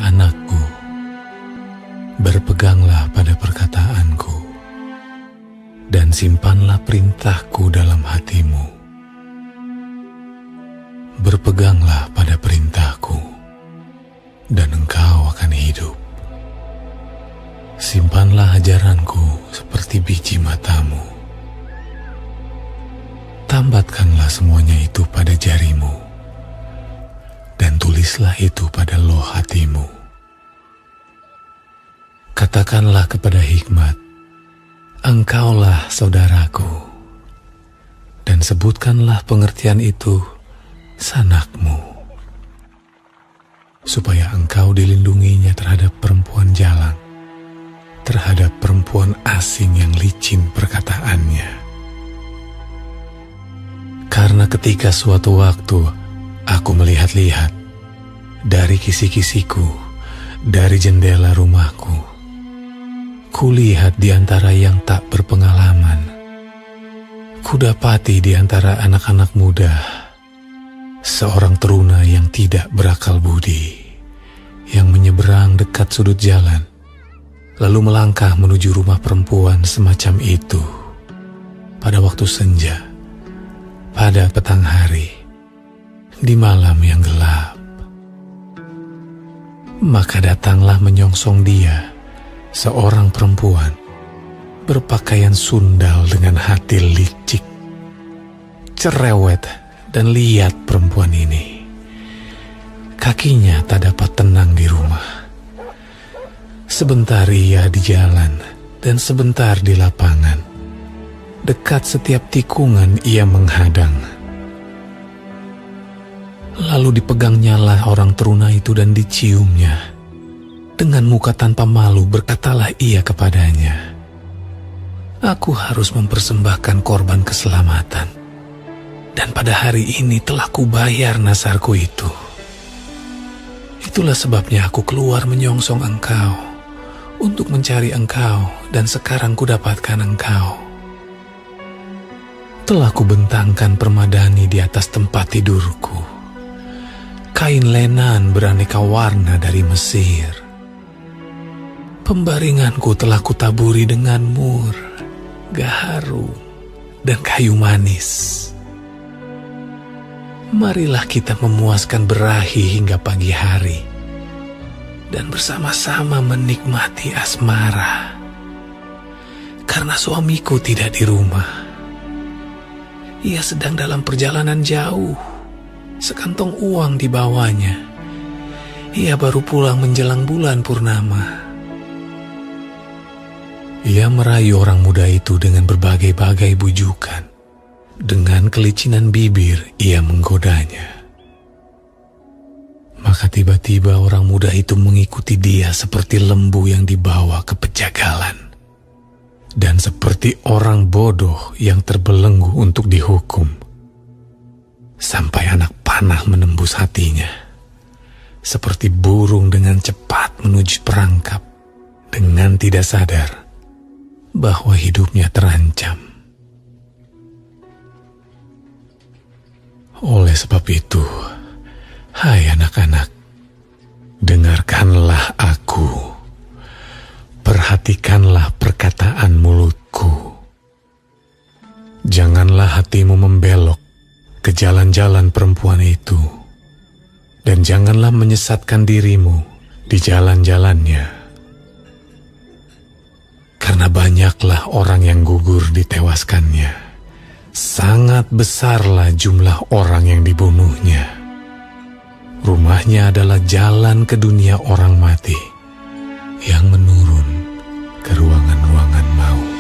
anakku, berpeganglah pada perkataanku, dan simpanlah perintahku dalam hatimu. Berpeganglah pada perintahku, dan engkau akan hidup. Simpanlah ajaranku seperti biji matamu. Tambatkanlah semuanya itu pada jarimu, dan tulislah itu pada loh hatimu. Katakanlah kepada hikmat, engkaulah saudaraku, dan sebutkanlah pengertian itu sanakmu, supaya engkau dilindunginya terhadap perempuan jalang, terhadap perempuan asing yang licin perkataannya. Karena ketika suatu waktu aku melihat-lihat dari kisi-kisiku, dari jendela rumahku, kulihat di antara yang tak berpengalaman, kudapati di antara anak-anak muda seorang teruna yang tidak berakal budi, yang menyeberang dekat sudut jalan, lalu melangkah menuju rumah perempuan semacam itu pada waktu senja, pada petang hari, di malam yang gelap. Maka datanglah menyongsong dia seorang perempuan berpakaian sundal dengan hati licik, cerewet dan liat perempuan ini. Kakinya tak dapat tenang di rumah. Sebentar ia di jalan dan sebentar di lapangan. Dekat setiap tikungan ia menghadang. Lalu dipegangnyalah orang teruna itu dan diciumnya. Dengan muka tanpa malu berkatalah ia kepadanya, "Aku harus mempersembahkan korban keselamatan, dan pada hari ini telah kubayar nasarku itu. Itulah sebabnya aku keluar menyongsong engkau, untuk mencari engkau, dan sekarang kudapatkan engkau. Telah kubentangkan permadani di atas tempat tidurku, kain lenan beraneka warna dari Mesir. Pembaringanku telah kutaburi dengan mur, gaharu, dan kayu manis. Marilah kita memuaskan berahi hingga pagi hari, dan bersama-sama menikmati asmara. Karena suamiku tidak di rumah. Ia sedang dalam perjalanan jauh, sekantong uang dibawanya. Ia baru pulang menjelang bulan purnama." Ia merayu orang muda itu dengan berbagai-bagai bujukan. Dengan kelicinan bibir ia menggodanya. Maka tiba-tiba orang muda itu mengikuti dia seperti lembu yang dibawa ke pejagalan, dan seperti orang bodoh yang terbelenggu untuk dihukum, sampai anak panah menembus hatinya, seperti burung dengan cepat menuju perangkap, dengan tidak sadar bahwa hidupnya terancam. Oleh sebab itu, hai anak-anak, dengarkanlah aku. Perhatikanlah perkataan mulutku. Janganlah hatimu membelok ke jalan-jalan perempuan itu, dan janganlah menyesatkan dirimu di jalan-jalannya. Karena banyaklah orang yang gugur ditewaskannya, sangat besarlah jumlah orang yang dibunuhnya. Rumahnya adalah jalan ke dunia orang mati, yang menurun ke ruangan-ruangan maut.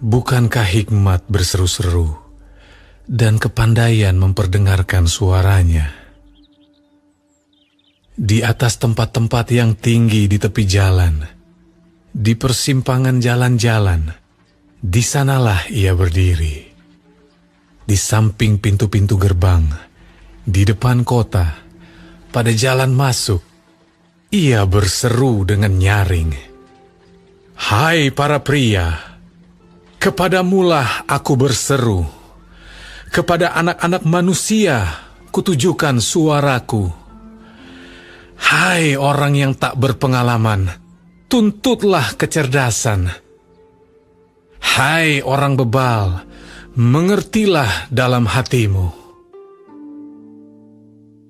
Bukankah hikmat berseru-seru dan kepandaian memperdengarkan suaranya? Di atas tempat-tempat yang tinggi di tepi jalan, di persimpangan jalan-jalan, di sanalah ia berdiri. Di samping pintu-pintu gerbang, di depan kota, pada jalan masuk, ia berseru dengan nyaring, "Hai para pria, kepadamulah aku berseru. Kepada anak-anak manusia kutujukan suaraku. Hai orang yang tak berpengalaman, tuntutlah kecerdasan. Hai orang bebal, mengertilah dalam hatimu.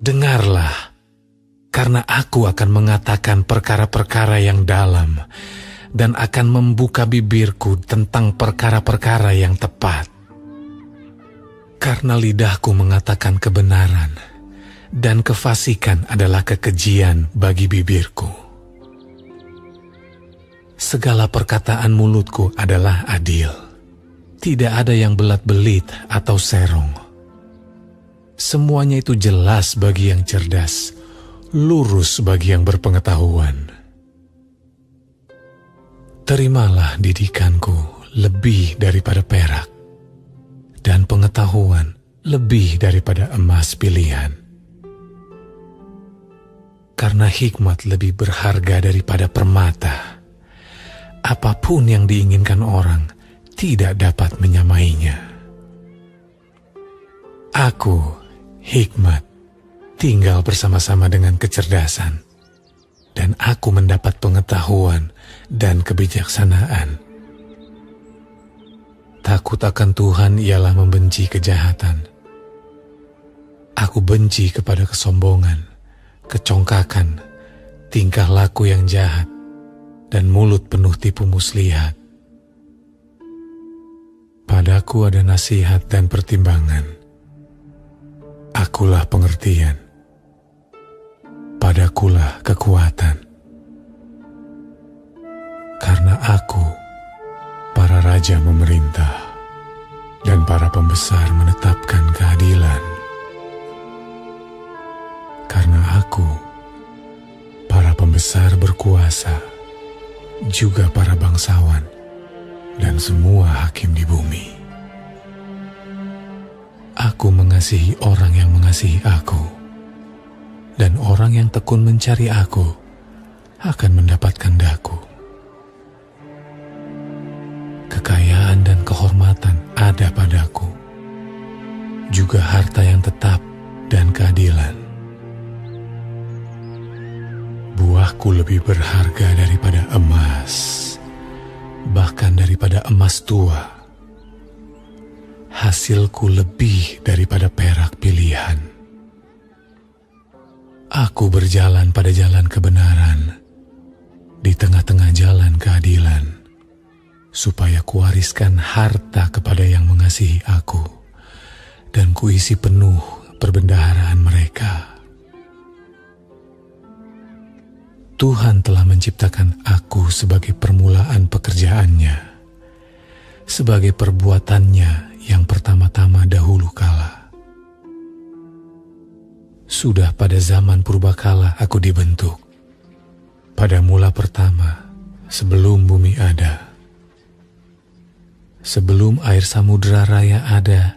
Dengarlah, karena aku akan mengatakan perkara-perkara yang dalam dan akan membuka bibirku tentang perkara-perkara yang tepat. Karena lidahku mengatakan kebenaran, dan kefasikan adalah kekejian bagi bibirku. Segala perkataan mulutku adalah adil. Tidak ada yang belat-belit atau serong. Semuanya itu jelas bagi yang cerdas, lurus bagi yang berpengetahuan. Terimalah didikanku lebih daripada perak, dan pengetahuan lebih daripada emas pilihan. Karena hikmat lebih berharga daripada permata, apapun yang diinginkan orang tidak dapat menyamainya. Aku, hikmat, tinggal bersama-sama dengan kecerdasan, dan aku mendapat pengetahuan dan kebijaksanaan. Takut akan Tuhan ialah membenci kejahatan. Aku benci kepada kesombongan, kecongkakan, tingkah laku yang jahat, dan mulut penuh tipu muslihat. Padaku ada nasihat dan pertimbangan. Akulah pengertian. Padakulah kekuatan. Karena aku, para raja memerintah, dan para pembesar menetapkan keadilan. Karena aku, para pembesar berkuasa, juga para bangsawan, dan semua hakim di bumi. Aku mengasihi orang yang mengasihi aku, dan orang yang tekun mencari aku akan mendapatkan daku. Kekayaan dan kehormatan ada padaku, juga harta yang tetap dan keadilan. Buahku lebih berharga daripada emas, bahkan daripada emas tua. Hasilku lebih daripada perak pilihan. Aku berjalan pada jalan kebenaran, di tengah-tengah jalan keadilan, supaya kuwariskan harta kepada yang mengasihi aku, dan kuisi penuh perbendaharaan mereka. Tuhan telah menciptakan aku sebagai permulaan pekerjaannya, sebagai perbuatannya yang pertama-tama dahulu kala. Sudah pada zaman purbakala aku dibentuk, pada mula pertama, sebelum bumi ada. Sebelum air samudera raya ada,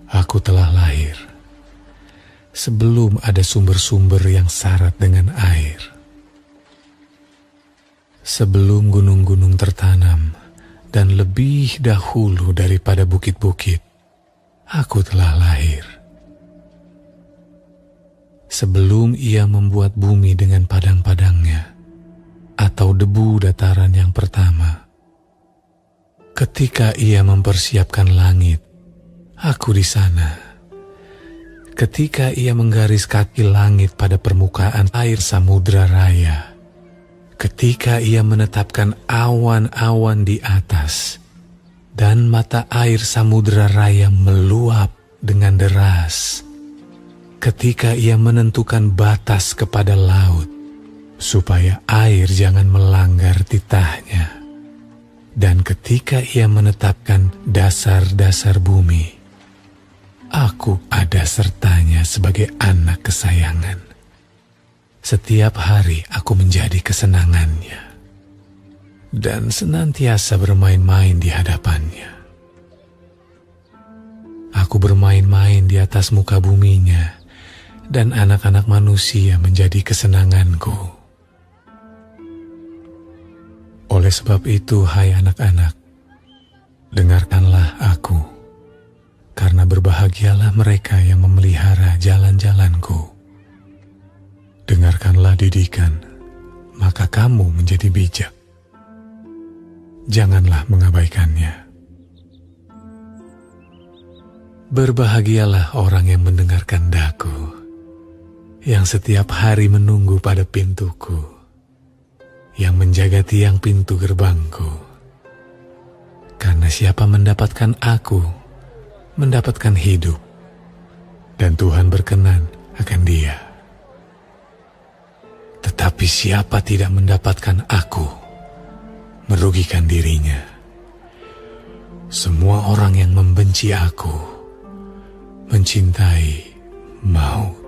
aku telah lahir. Sebelum ada sumber-sumber yang syarat dengan air. Sebelum gunung-gunung tertanam, dan lebih dahulu daripada bukit-bukit, aku telah lahir. Sebelum ia membuat bumi dengan padang-padangnya, atau debu dataran yang pertama. Ketika ia mempersiapkan langit, aku di sana. Ketika ia menggaris kaki langit pada permukaan air samudra raya. Ketika ia menetapkan awan-awan di atas, dan mata air samudra raya meluap dengan deras. Ketika ia menentukan batas kepada laut, supaya air jangan melanggar titahnya. Dan ketika ia menetapkan dasar-dasar bumi, aku ada sertanya sebagai anak kesayangan. Setiap hari aku menjadi kesenangannya, dan senantiasa bermain-main di hadapannya. Aku bermain-main di atas muka buminya, dan anak-anak manusia menjadi kesenanganku. Oleh sebab itu, hai anak-anak, dengarkanlah aku, karena berbahagialah mereka yang memelihara jalan-jalanku. Dengarkanlah didikan, maka kamu menjadi bijak. Janganlah mengabaikannya. Berbahagialah orang yang mendengarkan daku, yang setiap hari menunggu pada pintuku, yang menjaga tiang pintu gerbangku. Karena siapa mendapatkan aku, mendapatkan hidup, dan Tuhan berkenan akan dia. Tetapi siapa tidak mendapatkan aku, merugikan dirinya. Semua orang yang membenci aku, mencintai maut.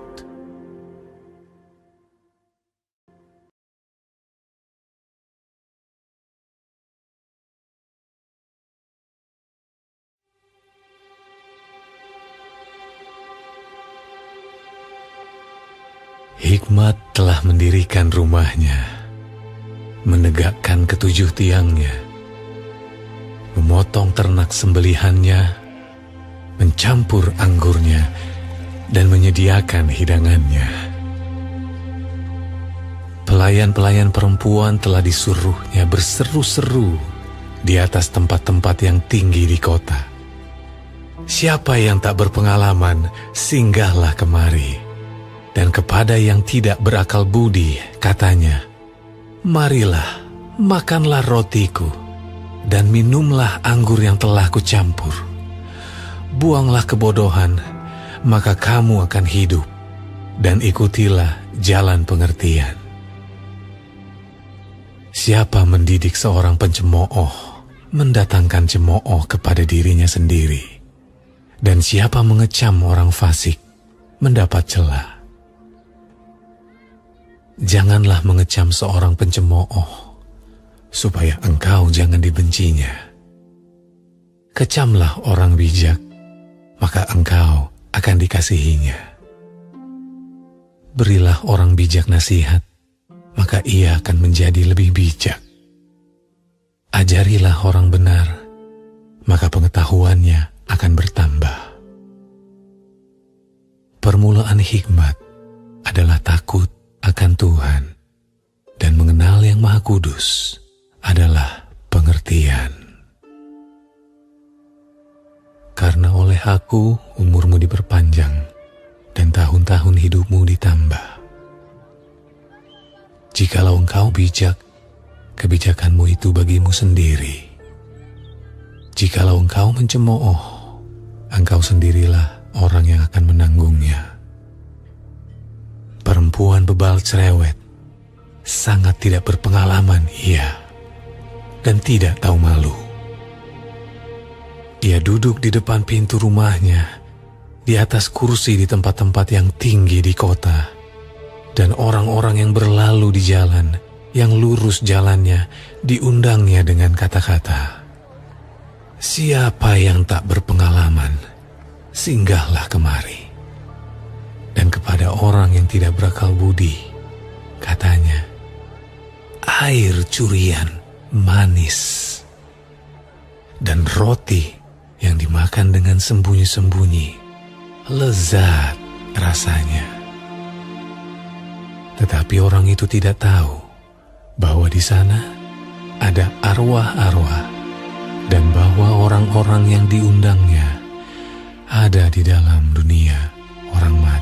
Hikmat telah mendirikan rumahnya, menegakkan ketujuh tiangnya, memotong ternak sembelihannya, mencampur anggurnya, dan menyediakan hidangannya. Pelayan-pelayan perempuan telah disuruhnya berseru-seru di atas tempat-tempat yang tinggi di kota. Siapa yang tak berpengalaman, singgahlah kemari. Dan kepada yang tidak berakal budi, katanya, marilah, makanlah rotiku, dan minumlah anggur yang telah kucampur. Buanglah kebodohan, maka kamu akan hidup, dan ikutilah jalan pengertian. Siapa mendidik seorang pencemooh, mendatangkan cemooh kepada dirinya sendiri. Dan siapa mengecam orang fasik, mendapat celah. Janganlah mengecam seorang pencemooh, supaya engkau jangan dibencinya. Kecamlah orang bijak, maka engkau akan dikasihinya. Berilah orang bijak nasihat, maka ia akan menjadi lebih bijak. Ajarilah orang benar, maka pengetahuannya akan bertambah. Permulaan hikmat adalah takut akan Tuhan, dan mengenal Yang Maha Kudus adalah pengertian. Karena oleh aku umurmu diperpanjang, dan tahun-tahun hidupmu ditambah. Jikalau engkau bijak, kebijakanmu itu bagimu sendiri. Jikalau engkau mencemooh, engkau sendirilah orang yang akan menanggungnya. Perempuan bebal cerewet, sangat tidak berpengalaman ia, dan tidak tahu malu. Ia duduk di depan pintu rumahnya, di atas kursi di tempat-tempat yang tinggi di kota, dan orang-orang yang berlalu di jalan, yang lurus jalannya, diundangnya dengan kata-kata, siapa yang tak berpengalaman, singgahlah kemari. Dan kepada orang yang tidak berakal budi, katanya, air curian manis, dan roti yang dimakan dengan sembunyi-sembunyi, lezat rasanya. Tetapi orang itu tidak tahu bahwa di sana ada arwah-arwah, dan bahwa orang-orang yang diundangnya ada di dalam dunia orang mati.